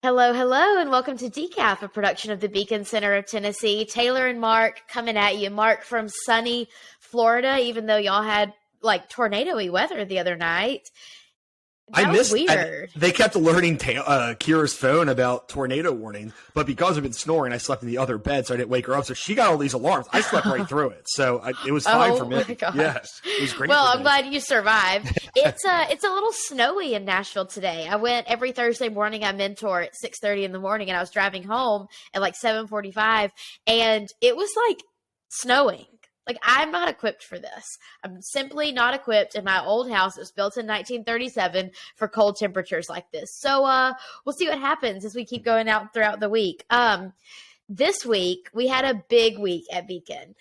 Hello, hello, and welcome to Decaf, a production of the Beacon Center of Tennessee. Taylor and Mark coming at you. Mark from sunny Florida, even though y'all had like tornado-y weather the other night. I That was missed. weird. They kept alerting Kira's phone about tornado warnings, but because I've been snoring, I slept in the other bed, so I didn't wake her up. So she got all these alarms. I slept right through it, so it was fine for me. Oh my gosh. Yeah, it was great. Well, for I'm me. glad you survived. It's a little snowy in Nashville today. I went every Thursday morning. I mentor at 6:30 in the morning, and I was driving home at like 7:45, and it was like snowing. Like, I'm not equipped for this. I'm simply not equipped in my old house. It was built in 1937 for cold temperatures like this. So we'll see what happens as we keep going out throughout the week. This week, we had a big week at Beacon.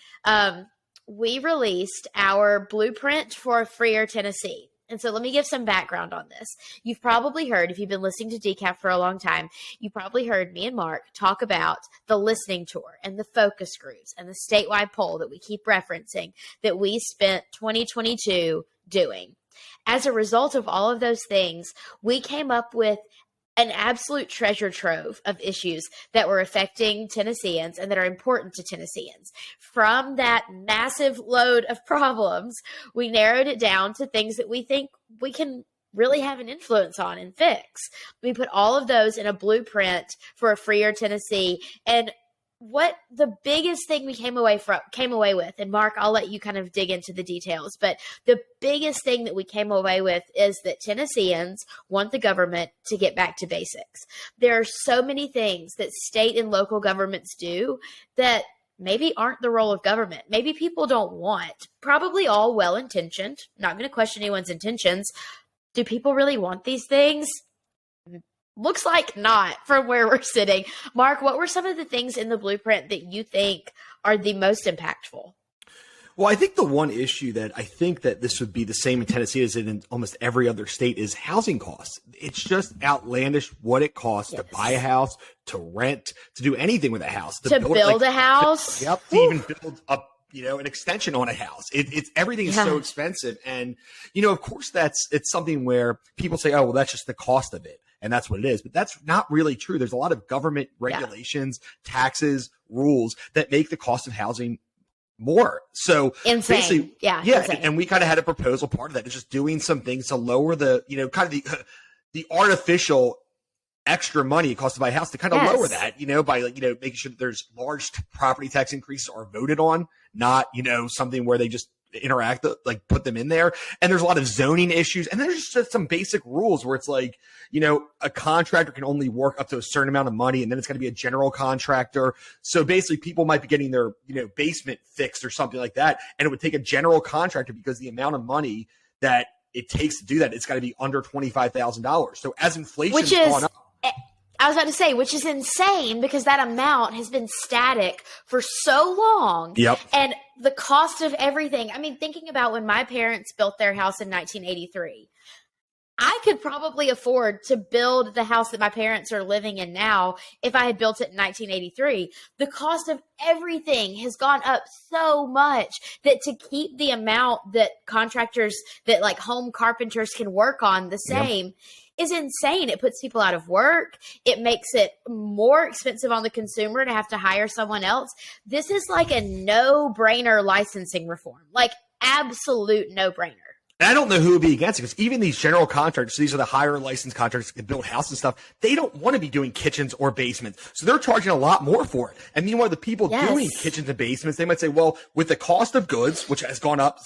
We released our blueprint for a freer Tennessee. And so let me give some background on this. You've probably heard, if you've been listening to Decaf for a long time, you probably heard me and Mark talk about the listening tour and the focus groups and the statewide poll that we keep referencing that we spent 2022 doing. As a result of all of those things, we came up with an absolute treasure trove of issues that were affecting Tennesseans and that are important to Tennesseans. From that massive load of problems, we narrowed it down to things that we think we can really have an influence on and fix. We put all of those in a blueprint for a freer Tennessee. And what the biggest thing we came away with, and Mark, I'll let you kind of dig into the details, but the biggest thing that we came away with is that Tennesseans want the government to get back to basics. There are so many things that state and local governments do that maybe aren't the role of government. Maybe people don't want, probably all well-intentioned, not going to question anyone's intentions. Do people really want these things? Looks like not from where we're sitting. Mark, what were some of the things in the blueprint that you think are the most impactful? Well, I think the one issue that I think that this would be the same in Tennessee as in almost every other state is housing costs. It's just outlandish what it costs to buy a house, to rent, to do anything with a house. To build a house? To even build up, an extension on a house. It's everything is so expensive. And, of course it's something where people say, oh, well, that's just the cost of it. And that's what it is. But that's not really true. There's a lot of government regulations, taxes, rules that make the cost of housing more. So insane. Basically, insane. And we kind of had a proposal. Part of that is just doing some things to lower the, kind of the artificial extra money it costs to buy a house, to kind of lower that, by making sure that there's large property tax increases are voted on, not, something where they just interact, like put them in there. And there's a lot of zoning issues. And there's just some basic rules where it's like, a contractor can only work up to a certain amount of money, and then it's going to be a general contractor. So basically people might be getting their, basement fixed or something like that. And it would take a general contractor, because the amount of money that it takes to do that, it's got to be under $25,000. So as inflation's gone up, I was about to say, which is insane, because that amount has been static for so long. Yep. And the cost of everything. I mean, thinking about when my parents built their house in 1983, I could probably afford to build the house that my parents are living in now if I had built it in 1983. The cost of everything has gone up so much that to keep the amount that contractors, that like home carpenters can work on the same is insane. It puts people out of work. It makes it more expensive on the consumer to have to hire someone else. This is like a no-brainer licensing reform, like absolute no-brainer. And I don't know who would be against it, because even these general contractors, these are the higher licensed contractors that build houses and stuff, they don't want to be doing kitchens or basements. So they're charging a lot more for it. And meanwhile, the people doing kitchens and basements, they might say, well, with the cost of goods, which has gone up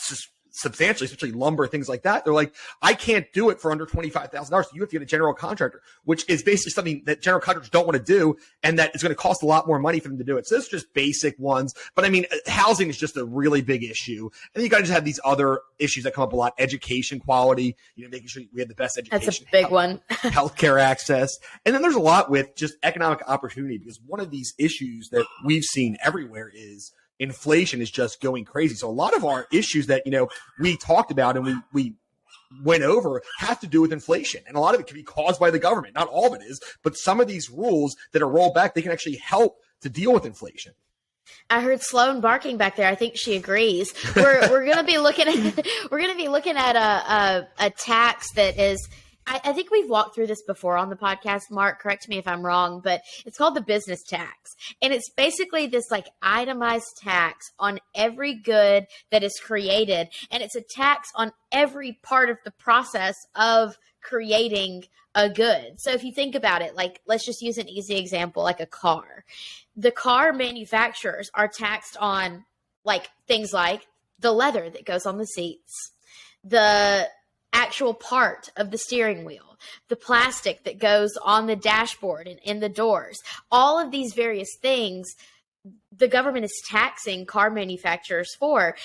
substantially, especially lumber, things like that, they're like, I can't do it for under $25,000. So you have to get a general contractor, which is basically something that general contractors don't want to do, and that is going to cost a lot more money for them to do it. So it's just basic ones. But I mean, housing is just a really big issue. And you got to just have these other issues that come up a lot: education quality, making sure we have the best education. That's a big one. Healthcare access. And then there's a lot with just economic opportunity, because one of these issues that we've seen everywhere is inflation is just going crazy. So a lot of our issues that, we talked about and we went over have to do with inflation. And a lot of it can be caused by the government. Not all of it is, but some of these rules that are rolled back, they can actually help to deal with inflation. I heard Sloan barking back there. I think she agrees. We're going to be looking at a tax that is I think we've walked through this before on the podcast, Mark, correct me if I'm wrong, but it's called the business tax. And it's basically this like itemized tax on every good that is created. And it's a tax on every part of the process of creating a good. So if you think about it, like, let's just use an easy example, like a car. The car manufacturers are taxed on like things like the leather that goes on the seats, the actual part of the steering wheel, the plastic that goes on the dashboard and in the doors, all of these various things the government is taxing car manufacturers for.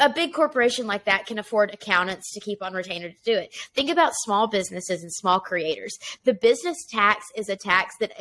A big corporation like that can afford accountants to keep on retainer to do it. Think about small businesses and small creators. The business tax is a tax that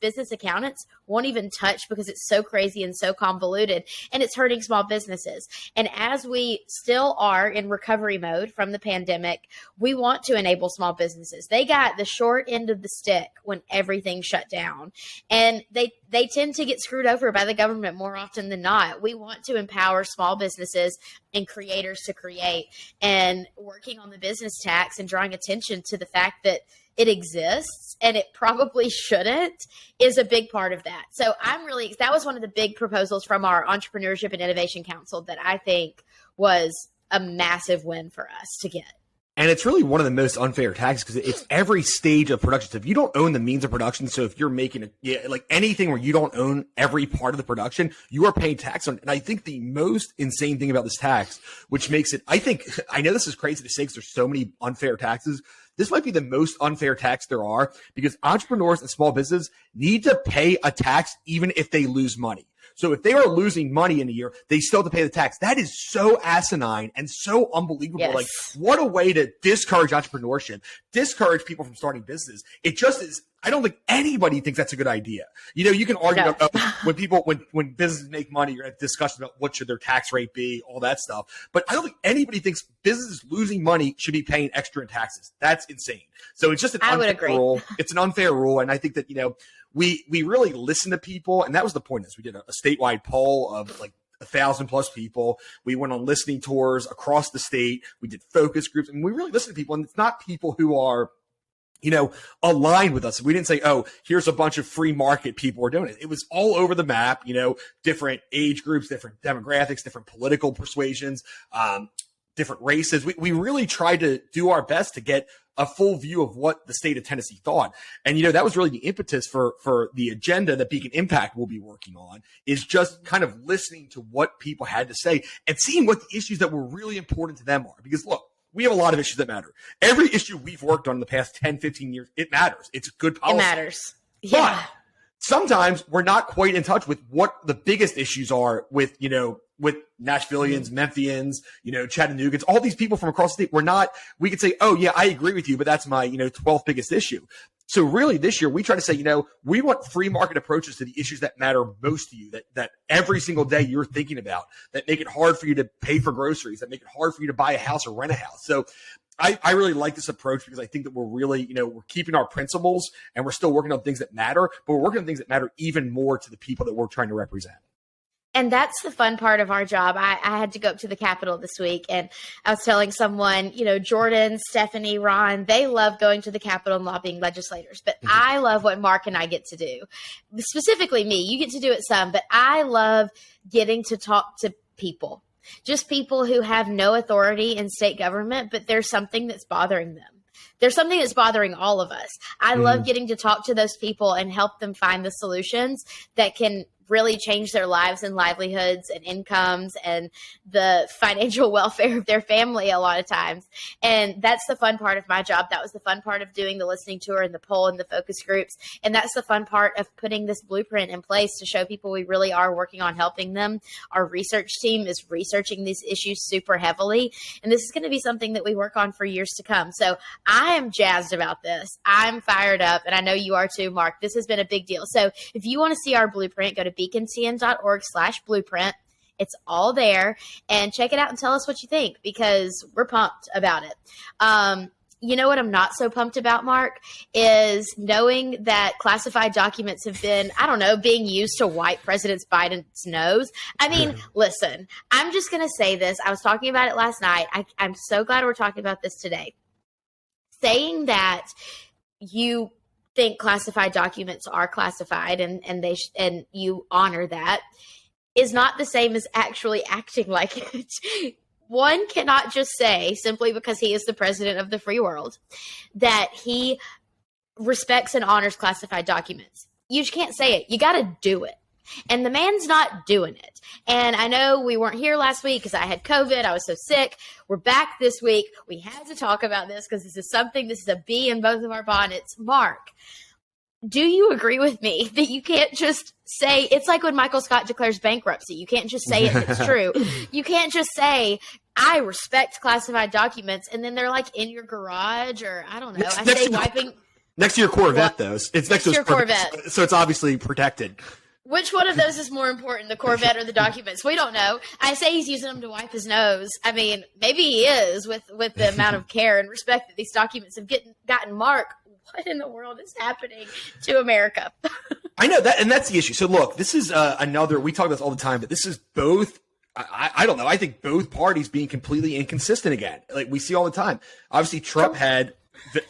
business accountants won't even touch because it's so crazy and so convoluted, and it's hurting small businesses. And as we still are in recovery mode from the pandemic, we want to enable small businesses. They got the short end of the stick when everything shut down, and they tend to get screwed over by the government more often than not. We want to empower small businesses and creators to create, and working on the business tax and drawing attention to the fact that it exists and it probably shouldn't is a big part of that. So that was one of the big proposals from our Entrepreneurship and Innovation Council that I think was a massive win for us to get. And it's really one of the most unfair taxes because it's every stage of production. So if you don't own the means of production, so if you're making like anything where you don't own every part of the production, you are paying tax on it. And I think the most insane thing about this tax, which makes it, I know this is crazy to say because there's so many unfair taxes. This might be the most unfair tax there are because entrepreneurs and small businesses need to pay a tax even if they lose money. So if they are losing money in a year, they still have to pay the tax. That is so asinine and so unbelievable. Yes. Like, what a way to discourage entrepreneurship, discourage people from starting businesses. It just is. I don't think anybody thinks that's a good idea. You know, you can argue about when businesses make money, you're going to have discussions about what should their tax rate be, all that stuff. But I don't think anybody thinks businesses losing money should be paying extra in taxes. That's insane. So it's just an unfair rule. It's an unfair rule. And I think that, we really listen to people. And that was the point is we did a statewide poll of like 1,000+ people. We went on listening tours across the state. We did focus groups and we really listen to people. And it's not people who are, aligned with us. We didn't say, oh, here's a bunch of free market people who are doing it. It was all over the map, different age groups, different demographics, different political persuasions, different races. We really tried to do our best to get a full view of what the state of Tennessee thought. And, that was really the impetus for the agenda that Beacon Impact will be working on, is just kind of listening to what people had to say and seeing what the issues that were really important to them are. Because look, we have a lot of issues that matter. Every issue we've worked on in the past 10, 15 years, it matters. It's good policy. It matters. Yeah. But sometimes we're not quite in touch with what the biggest issues are with Nashvillians, Memphians, Chattanooga's, all these people from across the state. We could say, oh yeah, I agree with you, but that's my, 12th biggest issue. So really this year we try to say, we want free market approaches to the issues that matter most to you, that every single day you're thinking about, that make it hard for you to pay for groceries, that make it hard for you to buy a house or rent a house. So I really like this approach because I think that we're really, we're keeping our principles and we're still working on things that matter, but we're working on things that matter even more to the people that we're trying to represent. And that's the fun part of our job. I had to go up to the Capitol this week, and I was telling someone, Jordan, Stephanie, Ron, they love going to the Capitol and lobbying legislators. But I love what Mark and I get to do. Specifically me. You get to do it some, but I love getting to talk to people. Just people who have no authority in state government, but there's something that's bothering them. There's something that's bothering all of us. I love getting to talk to those people and help them find the solutions that can really change their lives and livelihoods and incomes and the financial welfare of their family a lot of times. And that's the fun part of my job. That was the fun part of doing the listening tour and the poll and the focus groups. And that's the fun part of putting this blueprint in place to show people we really are working on helping them. Our research team is researching these issues super heavily. And this is going to be something that we work on for years to come. So I am jazzed about this. I'm fired up. And I know you are too, Mark. This has been a big deal. So if you want to see our blueprint, go to beaconcn.org/blueprint. It's all there, and check it out and tell us what you think, because we're pumped about it. You know what I'm not so pumped about, Mark, is knowing that classified documents have been, being used to wipe President Biden's nose. I mean, listen, I'm just going to say this. I was talking about it last night. I'm so glad we're talking about this today. saying that you think classified documents are classified and you honor that is not the same as actually acting like it. One cannot just say, simply because he is the president of the free world, that he respects and honors classified documents. You just can't say it. You got to do it. And the man's not doing it. And I know we weren't here last week because I had COVID. I was so sick. We're back this week. We had to talk about this because this is a bee in both of our bonnets. Mark, do you agree with me that you can't just say, it's like when Michael Scott declares bankruptcy. You can't just say it if it's true. You can't just say, I respect classified documents, and then they're like in your garage, or I don't know. Next to your Corvette, though. It's next to your Corvette. So it's obviously protected. Which one of those is more important, the Corvette or the documents? We don't know. I say he's using them to wipe his nose. I mean, maybe he is with the amount of care and respect that these documents have gotten. Mark, what in the world is happening to America? I know that, and that's the issue. So look, this is another, we talk about this all the time, but this is both, I don't know, I think both parties being completely inconsistent again. Like we see all the time. Obviously, Trump had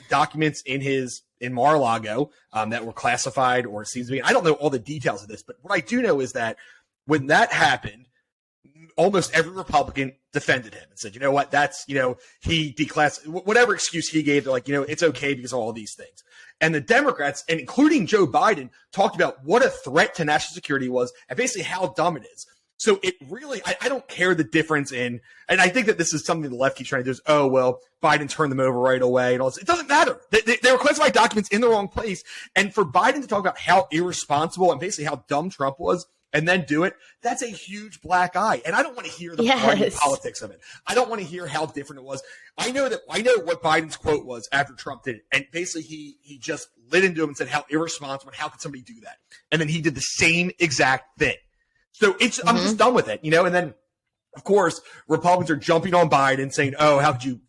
documents in Mar-a-Lago that were classified, or it seems to be. I don't know all the details of this, but what I do know is that when that happened, almost every Republican defended him and said, you know what, that's, he declassified, whatever excuse he gave, they're like, it's okay because of all these things. And the Democrats, and including Joe Biden, talked about what a threat to national security was and basically how dumb it is. So it really, I don't care the difference in, and I think that this is something the left keeps trying to do is, oh, well, Biden turned them over right away and all this. It doesn't matter. They were classified documents in the wrong place. And for Biden to talk about how irresponsible and basically how dumb Trump was and then do it, that's a huge black eye. And I don't want to hear the party politics of it. I don't want to hear how different it was. I know what Biden's quote was after Trump did it. And basically he just lit into him and said how irresponsible and how could somebody do that? And then he did the same exact thing. So I'm just done with it, and then of course Republicans are jumping on Biden saying, oh, how could you,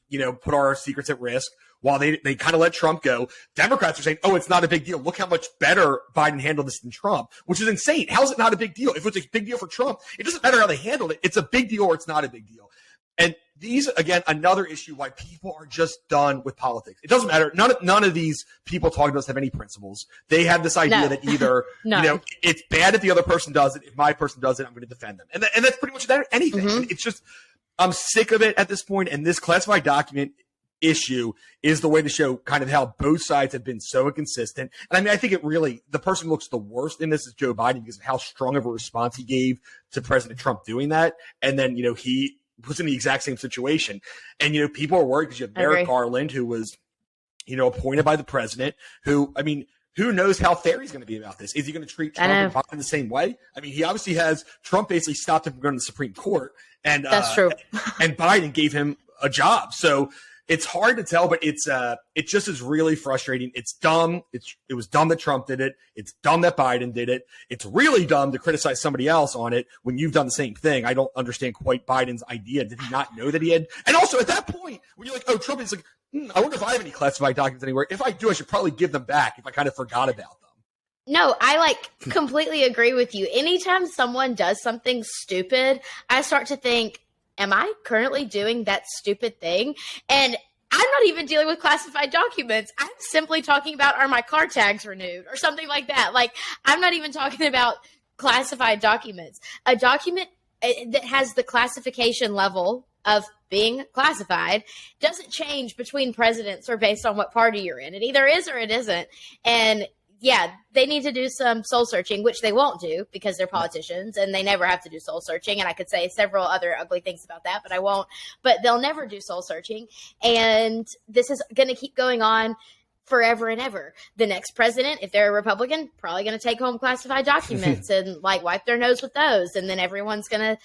put our secrets at risk, while they kind of let Trump go. Democrats are saying, oh, it's not a big deal. Look how much better Biden handled this than Trump, which is insane. How is it not a big deal? If it's a big deal for Trump, it doesn't matter how they handled it. It's a big deal or it's not a big deal. And these, again, another issue why people are just done with politics. It doesn't matter. None of these people talking to us have any principles. They have this idea that either, it's bad if the other person does it. If my person does it, I'm going to defend them. And that's pretty much anything. Mm-hmm. It's just, I'm sick of it at this point. And this classified document issue is the way to show kind of how both sides have been so inconsistent. And I mean, I think the person who looks the worst in this is Joe Biden because of how strong of a response he gave to President Trump doing that. And then, he was in the exact same situation. And, people are worried because you have Merrick Garland, who was, appointed by the president, who, I mean, who knows how fair he's going to be about this? Is he going to treat Trump and Biden the same way? I mean, he obviously has, Trump basically stopped him from going to the Supreme Court. And that's true. And Biden gave him a job. So it's hard to tell, but it just is really frustrating. It's dumb. It was dumb that Trump did it. It's dumb that Biden did it. It's really dumb to criticize somebody else on it when you've done the same thing. I don't understand quite Biden's idea. Did he not know that he had? And also at that point, when you're like, oh, Trump is like, I wonder if I have any classified documents anywhere. If I do, I should probably give them back if I kind of forgot about them. No, I completely agree with you. Anytime someone does something stupid, I start to think, am I currently doing that stupid thing? And I'm not even dealing with classified documents. I'm simply talking about, are my car tags renewed or something like that? Like, I'm not even talking about classified documents. A document that has the classification level of being classified doesn't change between presidents or based on what party you're in. It either is or it isn't. And yeah, they need to do some soul searching, which they won't do because they're politicians and they never have to do soul searching. And I could say several other ugly things about that, but I won't. But they'll never do soul searching. And this is going to keep going on forever and ever. The next president, if they're a Republican, probably going to take home classified documents and wipe their nose with those. And then everyone's going to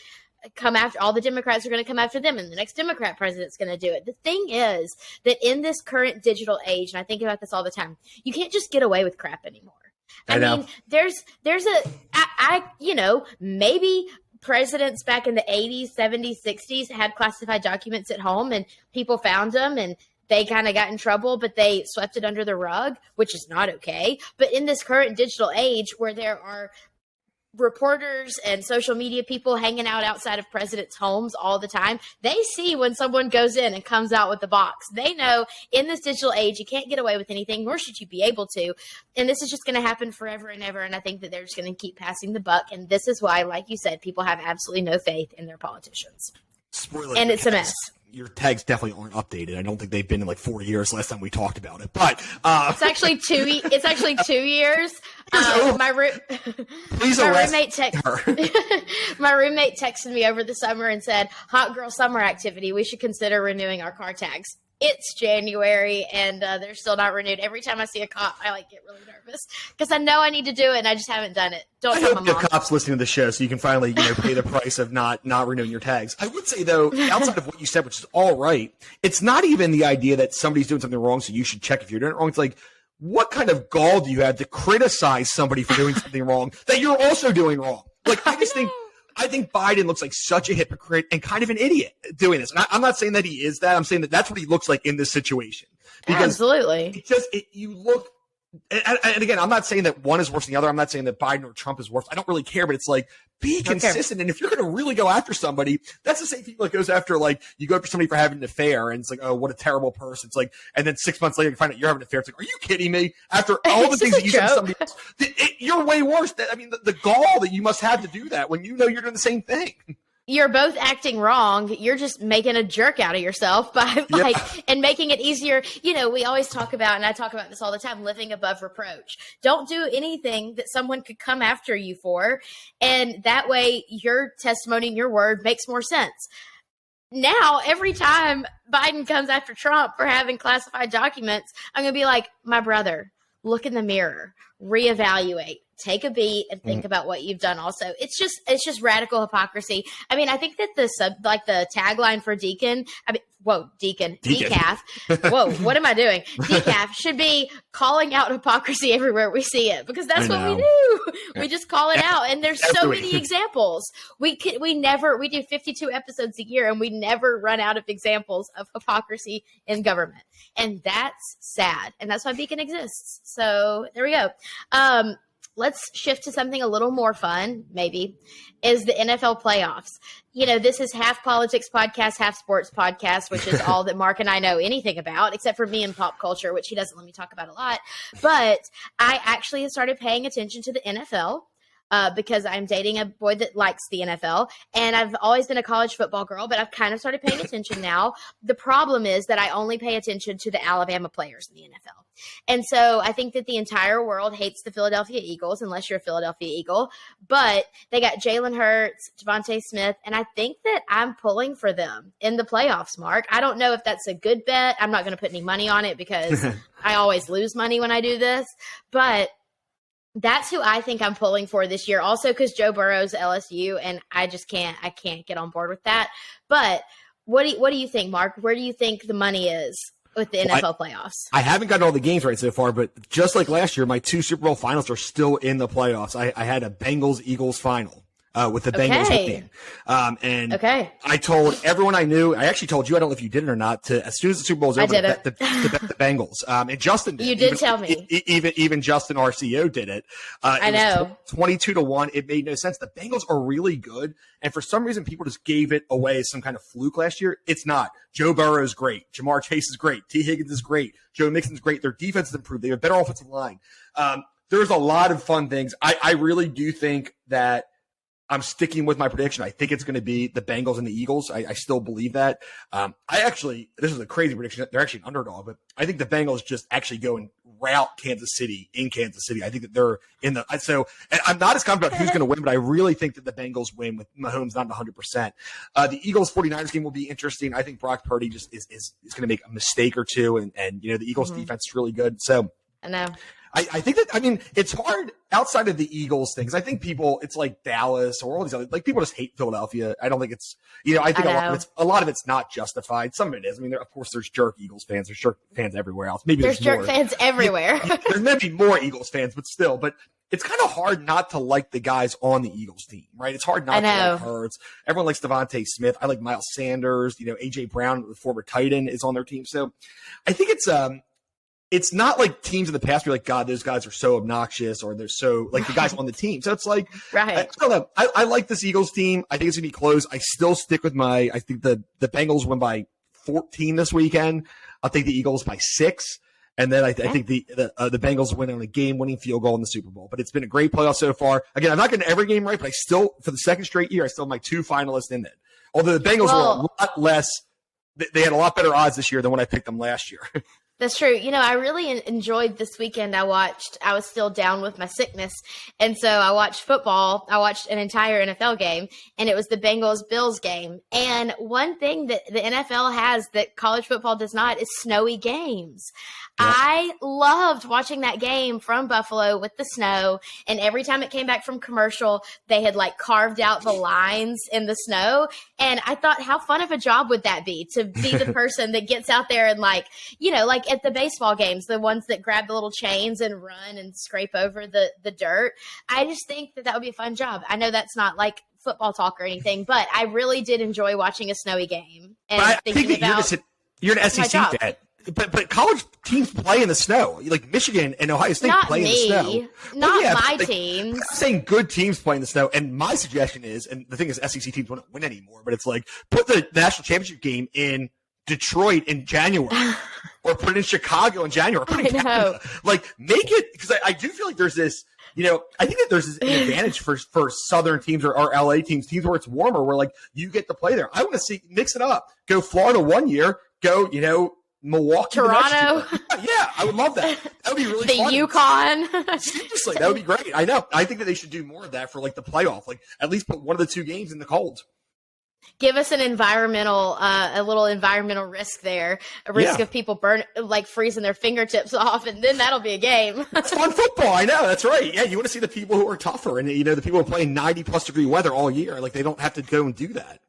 come after, all the Democrats are going to come after them, and the next Democrat president's going to do it. The thing is that in this current digital age, and I think about this all the time, you can't just get away with crap anymore. I mean, there's maybe presidents back in the 80s, 70s, 60s had classified documents at home and people found them and they kind of got in trouble, but they swept it under the rug, which is not okay. But in this current digital age where there are reporters and social media people hanging out outside of presidents' homes all the time, they see when someone goes in and comes out with the box. They know in this digital age, you can't get away with anything, nor should you be able to. And this is just going to happen forever and ever. And I think that they're just going to keep passing the buck. And this is why, like you said, people have absolutely no faith in their politicians. Spoiler. And it's a mess. Your tags definitely aren't updated. I don't think they've been in like 4 years last time we talked about it. But it's actually 2 it's actually 2 years. My roommate my roommate texted me over the summer and said, "Hot girl summer activity. We should consider renewing our car tags." It's January and they're still not renewed. Every time I see a cop, I get really nervous because I know I need to do it and I just haven't done it. I hope the cops listening to the show so you can finally pay the price of not renewing your tags. I would say though, outside of what you said, which is all right, it's not even the idea that somebody's doing something wrong, so you should check if you're doing it wrong. It's like, what kind of gall do you have to criticize somebody for doing something wrong that you're also doing wrong? Like, I think Biden looks like such a hypocrite and kind of an idiot doing this. And I'm not saying that he is that. I'm saying that that's what he looks like in this situation. Because absolutely. You look, and again, I'm not saying that one is worse than the other. I'm not saying that Biden or Trump is worse. I don't really care, but it's like, be consistent. And if you're going to really go after somebody, that's the same people that goes after, like, you go after somebody for having an affair and it's like, oh, what a terrible person. It's like, and then 6 months later you find out you're having an affair. It's like, are you kidding me? After all the things that you said to somebody else, you're way worse. I mean, the gall that you must have to do that when you know you're doing the same thing. You're both acting wrong. You're just making a jerk out of yourself by and making it easier. We always talk about, and I talk about this all the time, living above reproach. Don't do anything that someone could come after you for. And that way your testimony and your word makes more sense. Now, every time Biden comes after Trump for having classified documents, I'm going to be like, my brother, look in the mirror, reevaluate. Take a beat and think about what you've done. Also, it's just radical hypocrisy. I mean, I think that the tagline for Decaf. Whoa, what am I doing? Decaf should be calling out hypocrisy everywhere we see it, because that's what we do. We just call it out, and there's so many examples. We do 52 episodes a year, and we never run out of examples of hypocrisy in government, and that's sad. And that's why Beacon exists. So there we go. Let's shift to something a little more fun, maybe, is the NFL playoffs. This is half politics podcast, half sports podcast, which is all that Mark and I know anything about, except for me and pop culture, which he doesn't let me talk about a lot. But I actually have started paying attention to the NFL. Because I'm dating a boy that likes the NFL, and I've always been a college football girl, but I've kind of started paying attention now. The problem is that I only pay attention to the Alabama players in the NFL. And so I think that the entire world hates the Philadelphia Eagles, unless you're a Philadelphia Eagle, but they got Jalen Hurts, Devontae Smith, and I think that I'm pulling for them in the playoffs, Mark. I don't know if that's a good bet. I'm not going to put any money on it because I always lose money when I do this, but that's who I think I'm pulling for this year. Also, because Joe Burrow's LSU, and I can't get on board with that. But what do you think, Mark? Where do you think the money is with the NFL playoffs? I haven't gotten all the games right so far, but just like last year, my 2 Super Bowl finals are still in the playoffs. I had a Bengals-Eagles final. With the Bengals team. I told everyone I knew, I actually told you, I don't know if you did it or not, as soon as the Super Bowl was over, to bet the Bengals. And Justin did. You did tell me. Even Justin RCO did it. I know. 22-1. It made no sense. The Bengals are really good. And for some reason, people just gave it away as some kind of fluke last year. It's not. Joe Burrow is great. Jamar Chase is great. T. Higgins is great. Joe Mixon's great. Their defense has improved. They have a better offensive line. There's a lot of fun things. I really do think that I'm sticking with my prediction. I think it's going to be the Bengals and the Eagles. I still believe that. This is a crazy prediction. They're actually an underdog, but I think the Bengals just actually go and rout Kansas City in Kansas City. I think that they're in the, so and I'm not as confident about who's going to win, but I really think that the Bengals win with Mahomes not 100%. The Eagles 49ers game will be interesting. I think Brock Purdy just is going to make a mistake or two. And the Eagles defense is really good. So I know. I think that, it's hard outside of the Eagles things. I think people, it's like Dallas or all these other, like people just hate Philadelphia. I don't think it's, I think a lot of it's not justified. Some of it is. Of course there's jerk Eagles fans. There's jerk fans everywhere else. Maybe there's jerk fans everywhere. There's maybe more Eagles fans, but still, it's kind of hard not to like the guys on the Eagles team, right? It's hard not to like Hurts. Everyone likes Devontae Smith. I like Miles Sanders. AJ Brown, the former tight end, is on their team. So I think it's, it's not like teams in the past were like, God, those guys are so obnoxious or they're so like the guys on the team. So it's like, right. I don't know. I like this Eagles team. I think it's going to be close. I still stick with I think the Bengals win by 14 this weekend. I'll take the Eagles by 6. And then I think the Bengals win on a game-winning field goal in the Super Bowl. But it's been a great playoff so far. Again, I'm not getting every game right, but I still, for the second straight year, I still have my 2 finalists in it. Although the Bengals were a lot less, they had a lot better odds this year than when I picked them last year. That's true. You know, I really enjoyed this weekend. I was still down with my sickness. And so I watched football. I watched an entire NFL game, and it was the Bengals-Bills game. And one thing that the NFL has that college football does not is snowy games. Yep. I loved watching that game from Buffalo with the snow. And every time it came back from commercial, they had like carved out the lines in the snow. And I thought, how fun of a job would that be to be the person that gets out there and like, you know, like at the baseball games, the ones that grab the little chains and run and scrape over the dirt. I just think that would be a fun job. I know that's not like football talk or anything, but I really did enjoy watching a snowy game and thinking about you're an SEC fan. But college teams play in the snow. Like Michigan and Ohio State play in the snow. Not my teams. I'm saying good teams play in the snow. And my suggestion is, and the thing is SEC teams won't win anymore, but it's like put the national championship game in Detroit in January or put it in Chicago in January. Put it in Canada. Like make it, because I do feel like there's this, you know, I think that there's an advantage for Southern teams or LA teams where it's warmer, where like you get to play there. I want to see, mix it up. Go Florida one year, go, you know, Milwaukee, Toronto. Yeah, I would love that. That would be really fun. The Yukon. Seriously, that would be great. I know. I think that they should do more of that for like the playoff. Like at least put one of the 2 games in the cold. Give us an a little environmental risk there, a risk of people freezing their fingertips off, and then that'll be a game. It's fun football. I know. That's right. Yeah, you want to see the people who are tougher and, you know, the people who are playing 90+ degree weather all year. Like they don't have to go and do that.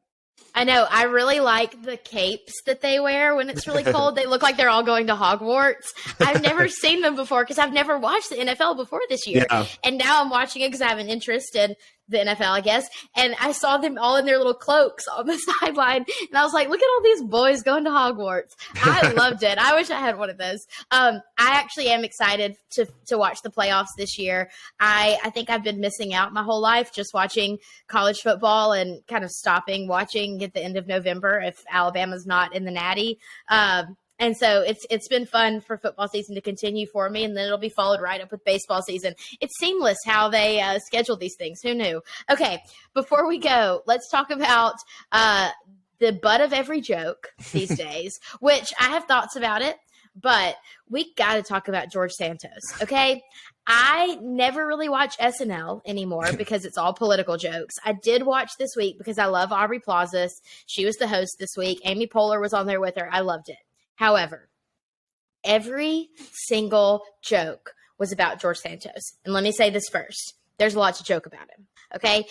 I know. I really like the capes that they wear when it's really cold. They look like they're all going to Hogwarts. I've never seen them before because I've never watched the NFL before this year. Yeah. And now I'm watching it because I have an interest in the NFL, I guess. And I saw them all in their little cloaks on the sideline. And I was like, look at all these boys going to Hogwarts. I loved it. I wish I had one of those. I actually am excited to watch the playoffs this year. I think I've been missing out my whole life just watching college football and kind of stopping watching at the end of November if Alabama's not in the Natty. And so it's been fun for football season to continue for me, and then it'll be followed right up with baseball season. It's seamless how they schedule these things. Who knew? Okay, before we go, let's talk about the butt of every joke these days, which I have thoughts about it, but we got to talk about George Santos, okay? I never really watch SNL anymore because it's all political jokes. I did watch this week because I love Aubrey Plaza. She was the host this week. Amy Poehler was on there with her. I loved it. However, every single joke was about George Santos. And let me say this first. There's a lot to joke about him, okay?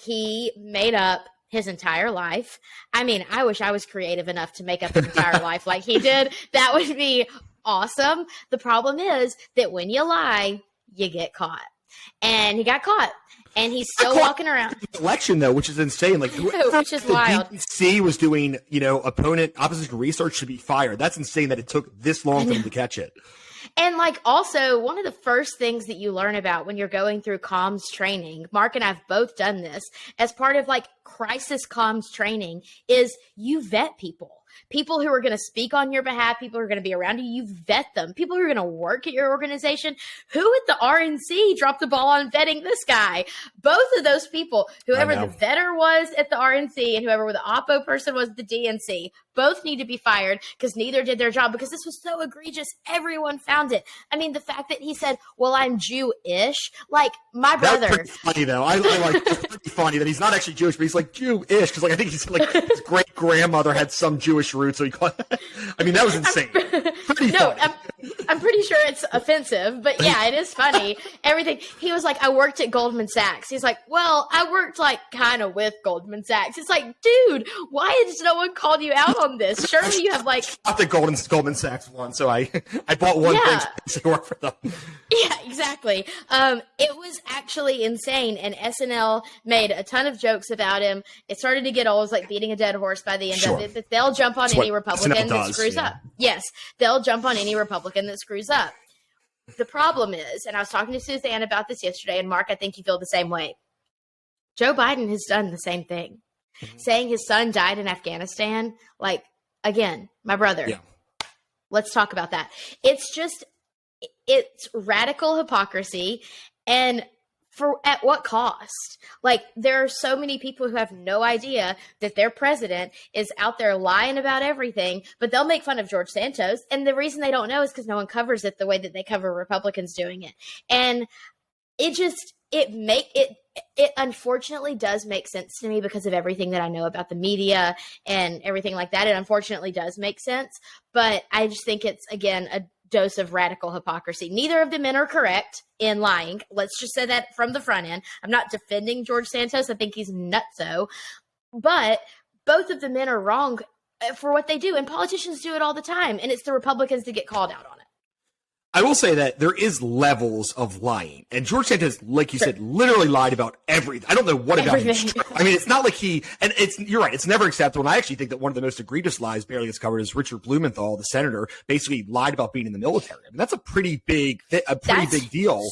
He made up his entire life. I mean, I wish I was creative enough to make up his entire life like he did. That would be awesome. The problem is that when you lie, you get caught. And he got caught. And he's still walking around. Election, though, which is insane. Like, which is wild. The DNC was doing, you know, opposition research should be fired. That's insane that it took this long for them to catch it. And like also one of the first things that you learn about when you're going through comms training, Mark and I've both done this as part of like crisis comms training, is you vet people. People who are going to speak on your behalf, people who are going to be around you, you vet them. People who are going to work at your organization. Who at the RNC dropped the ball on vetting this guy? Both of those people, whoever the vetter was at the RNC and whoever the oppo person was at the DNC, both need to be fired because neither did their job, because this was so egregious. Everyone found it. I mean, the fact that he said, well, I'm Jew-ish, like my brother. That's pretty funny, though. I like it's pretty funny that he's not actually Jewish, but he's like Jew-ish, because like I think he's like his great-grandmother had some Jewish roots, so he called I mean, that was insane. Pretty funny. I'm pretty sure it's offensive, but yeah, it is funny. Everything. He was like, I worked at Goldman Sachs. He's like, well, I worked like kind of with Goldman Sachs. It's like, dude, why has no one called you out on this? Surely you have like. Not the Goldman Sachs one, so I bought one thing to work for them. Yeah, exactly. It was actually insane, and SNL made a ton of jokes about him. It started to get old. It was like beating a dead horse by the end of it. That they'll jump on any Republican that screws up. Yes, they'll jump on any Republican that that screws up. The problem is, and I was talking to Suzanne about this yesterday, and Mark, I think you feel the same way. Joe Biden has done the same thing. Saying his son died in Afghanistan, like, again, my brother. Yeah. Let's talk about that. It's radical hypocrisy, and at what cost? Like, there are so many people who have no idea that their president is out there lying about everything, but they'll make fun of George Santos. And the reason they don't know is because no one covers it the way that they cover Republicans doing it. And it unfortunately does make sense to me because of everything that I know about the media and everything like that. It unfortunately does make sense, but I just think it's, again, a dose of radical hypocrisy. Neither of the men are correct in lying. Let's just say that from the front end. I'm not defending George Santos. I think he's nutso, but both of the men are wrong for what they do, and politicians do it all the time, and it's the Republicans that get called out on it. I will say that there is levels of lying, and George Santos, like you said, literally lied about everything. I don't know what about him. I mean, it's not like you're right. It's never acceptable. And I actually think that one of the most egregious lies barely gets covered is Richard Blumenthal, the senator, basically lied about being in the military. I mean, that's a pretty big deal.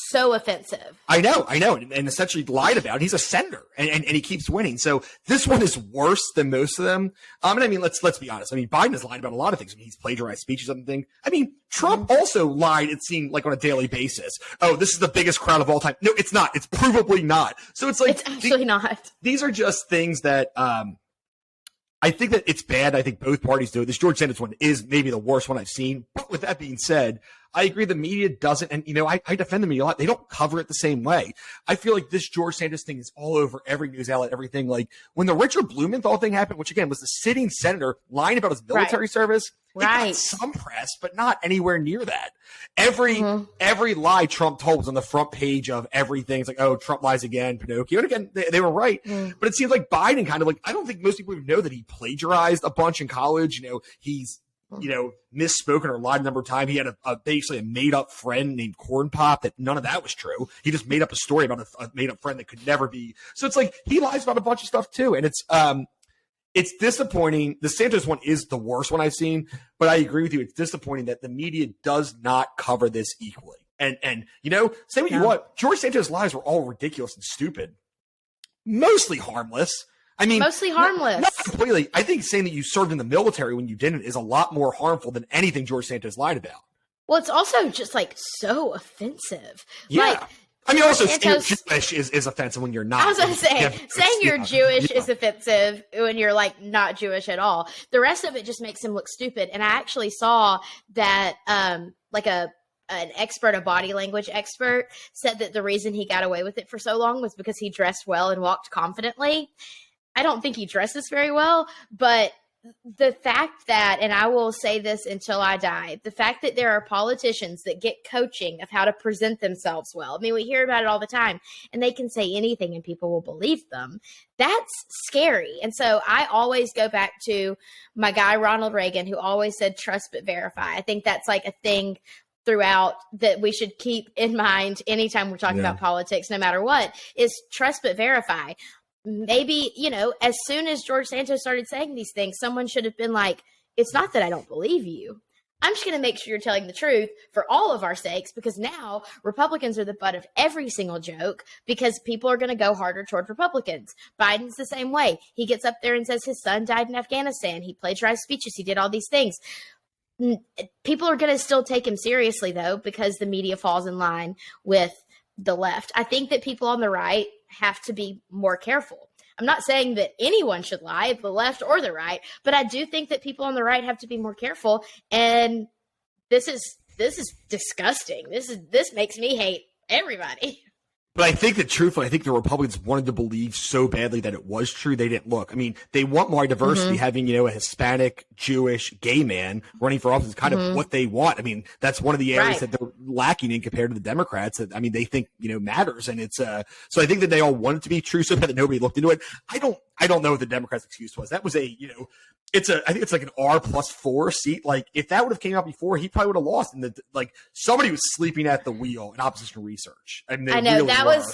So offensive. I know, and essentially lied about it. He's a senator, and he keeps winning. So this one is worse than most of them. And I mean, let's be honest. I mean, Biden has lied about a lot of things. I mean, he's plagiarized speeches, something. I mean, Trump also lied, it seemed like, on a daily basis. Oh, this is the biggest crowd of all time. No, it's not. It's provably not. So it's like, it's actually not. These are just things that I think that it's bad. I think both parties do it. This George Santos one is maybe the worst one I've seen. But with that being said, I agree the media doesn't, and I defend the media a lot. They don't cover it the same way. I feel like this George Santos thing is all over every news outlet, everything. Like when the Richard Blumenthal thing happened, which again was the sitting senator lying about his military service, it got some press, but not anywhere near that. Every lie Trump told was on the front page of everything. It's like, oh, Trump lies again, Pinocchio. And again, they were right. But it seems like Biden kind of like, I don't think most people even know that he plagiarized a bunch in college. He's misspoken or lied a number of times. He had basically a made up friend named Corn Pop that none of that was true. He just made up a story about a made up friend that could never be. So it's like he lies about a bunch of stuff too. And it's disappointing. The Santos one is the worst one I've seen, but I agree with you. It's disappointing that the media does not cover this equally. And say what you want. George Santos' lies were all ridiculous and stupid, mostly harmless. I mean, mostly harmless. Not completely. I think saying that you served in the military when you didn't is a lot more harmful than anything George Santos lied about. Well, it's also just like so offensive. Yeah. Like, I mean, also Jewish is offensive when you're not. I was going to say, saying you're Jewish is offensive when you're like not Jewish at all. The rest of it just makes him look stupid. And I actually saw that an expert, a body language expert, said that the reason he got away with it for so long was because he dressed well and walked confidently. I don't think he dresses very well, but the fact that, and I will say this until I die, the fact that there are politicians that get coaching of how to present themselves well. I mean, we hear about it all the time, and they can say anything and people will believe them. That's scary. And so I always go back to my guy, Ronald Reagan, who always said, trust but verify. I think that's like a thing throughout that we should keep in mind anytime we're talking about politics, no matter what, is trust but verify. Maybe, as soon as George Santos started saying these things, someone should have been like, it's not that I don't believe you. I'm just going to make sure you're telling the truth for all of our sakes, because now Republicans are the butt of every single joke because people are going to go harder toward Republicans. Biden's the same way. He gets up there and says his son died in Afghanistan. He plagiarized speeches. He did all these things. People are going to still take him seriously, though, because the media falls in line with the left. I think that people on the right have to be more careful. I'm not saying that anyone should lie, the left or the right, but I do think that people on the right have to be more careful. And this is disgusting. This makes me hate everybody. But I think that truthfully, I think the Republicans wanted to believe so badly that it was true. They didn't look. I mean, they want more diversity. Having, a Hispanic, Jewish, gay man running for office is kind of what they want. I mean, that's one of the areas that they're lacking in compared to the Democrats that, they think, matters. And it's, so I think that they all want it to be true so bad that nobody looked into it. I don't know what the Democrats' excuse was. That was I think it's like an R+4 seat. Like if that would have came out before, he probably would have lost. And somebody was sleeping at the wheel in opposition research. I know really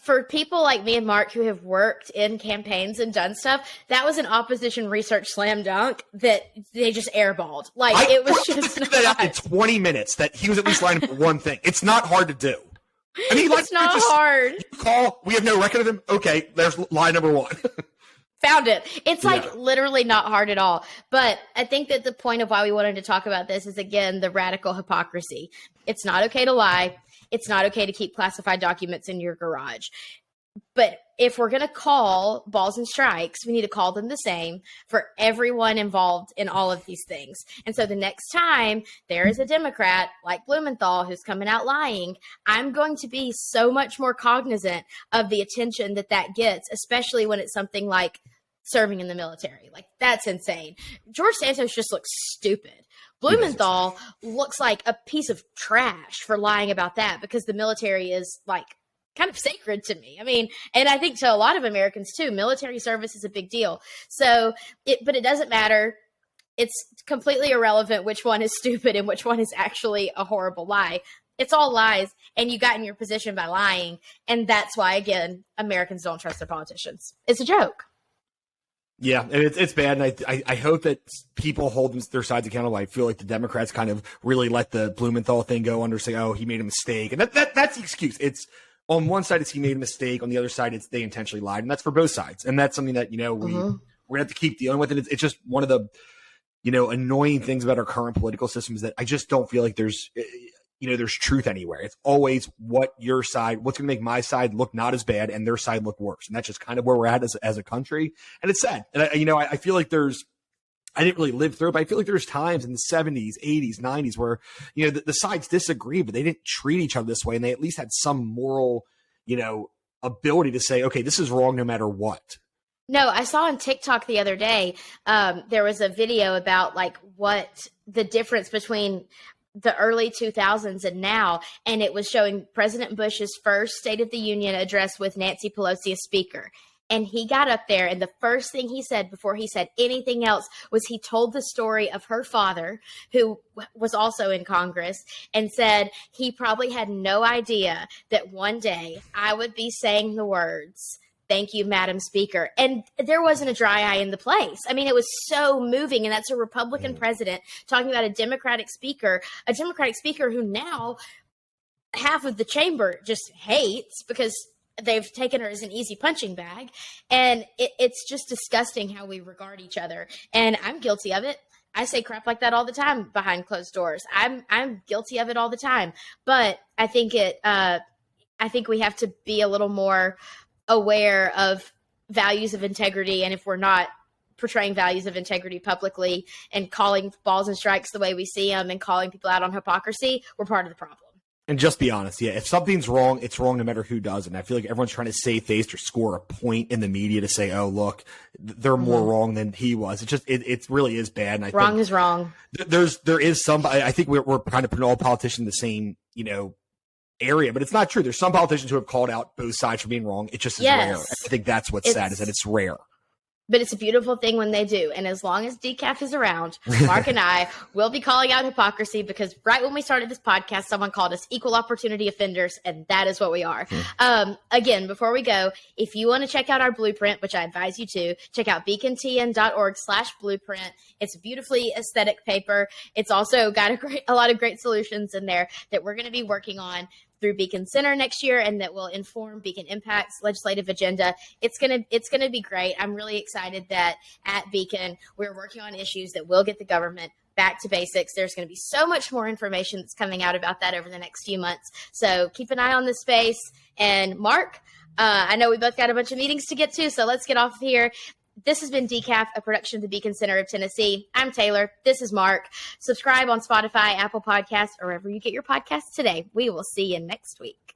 for people like me and Mark who have worked in campaigns and done stuff, that was an opposition research slam dunk that they just airballed. Like, it was just not. That out in 20 minutes that he was at least lining for one thing. It's not hard to do. I mean, it's not hard. Call. We have no record of him. Okay, there's lie number one. Found it. It's like literally not hard at all. But I think that the point of why we wanted to talk about this is, again, the radical hypocrisy. It's not okay to lie. It's not okay to keep classified documents in your garage. But if we're going to call balls and strikes, we need to call them the same for everyone involved in all of these things. And so the next time there is a Democrat like Blumenthal who's coming out lying, I'm going to be so much more cognizant of the attention that gets, especially when it's something like serving in the military. Like, that's insane. George Santos just looks stupid. Blumenthal looks like a piece of trash for lying about that, because the military is like kind of sacred to me. I mean, and I think to a lot of Americans too, military service is a big deal. So but it doesn't matter. It's completely irrelevant which one is stupid and which one is actually a horrible lie. It's all lies, and you got in your position by lying. And that's why, again, Americans don't trust their politicians. It's a joke. Yeah, and it's bad, and I hope that people hold their sides accountable. I feel like the Democrats kind of really let the Blumenthal thing go under, say, oh, he made a mistake. And that's the excuse. It's on one side, it's he made a mistake. On the other side, it's they intentionally lied. And that's for both sides. And that's something that, we're going to have to keep dealing with. And it's just one of the, annoying things about our current political system is that I just don't feel like there's truth anywhere. It's always what's going to make my side look not as bad and their side look worse. And that's just kind of where we're at as a country. And it's sad. And I feel like I didn't really live through it, but I feel like there's times in the 70s, 80s, 90s where, the sides disagree, but they didn't treat each other this way. And they at least had some moral, ability to say, okay, this is wrong no matter what. No, I saw on TikTok the other day, there was a video about like what the difference between the early 2000s and now, and it was showing President Bush's first State of the Union address with Nancy Pelosi as speaker. And he got up there, and the first thing he said before he said anything else was he told the story of her father, who was also in Congress, and said he probably had no idea that one day I would be saying the words, "Thank you, Madam Speaker." And there wasn't a dry eye in the place. I mean, it was so moving. And that's a Republican president talking about a Democratic speaker who now half of the chamber just hates because they've taken her as an easy punching bag. And it's just disgusting how we regard each other. And I'm guilty of it. I say crap like that all the time behind closed doors. I'm guilty of it all the time. But I think we have to be a little more aware of values of integrity. And if we're not portraying values of integrity publicly and calling balls and strikes the way we see them and calling people out on hypocrisy, we're part of the problem. And just be honest. Yeah. If something's wrong, it's wrong no matter who does it. And I feel like everyone's trying to save face or score a point in the media to say, oh, look, they're more wrong than he was. It really is bad. And I wrong think is wrong. There is some, I think we're kind of putting all politicians in the same, area, but it's not true. There's some politicians who have called out both sides for being wrong. It just is rare. I think that's what's sad, is that it's rare. But it's a beautiful thing when they do. And as long as Decaf is around, Mark and I will be calling out hypocrisy, because right when we started this podcast, someone called us equal opportunity offenders, and that is what we are. Again, before we go, if you want to check out our blueprint, which I advise you to, check out beacontn.org/blueprint. It's a beautifully aesthetic paper. It's also got a lot of great solutions in there that we're going to be working on through Beacon Center next year, and that will inform Beacon Impact's legislative agenda. It's gonna be great. I'm really excited that at Beacon we're working on issues that will get the government back to basics. There's going to be so much more information that's coming out about that over the next few months. So keep an eye on this space. And Mark, I know we both got a bunch of meetings to get to, so let's get off here. This has been Decaf, a production of the Beacon Center of Tennessee. I'm Taylor. This is Mark. Subscribe on Spotify, Apple Podcasts, or wherever you get your podcasts today. We will see you next week.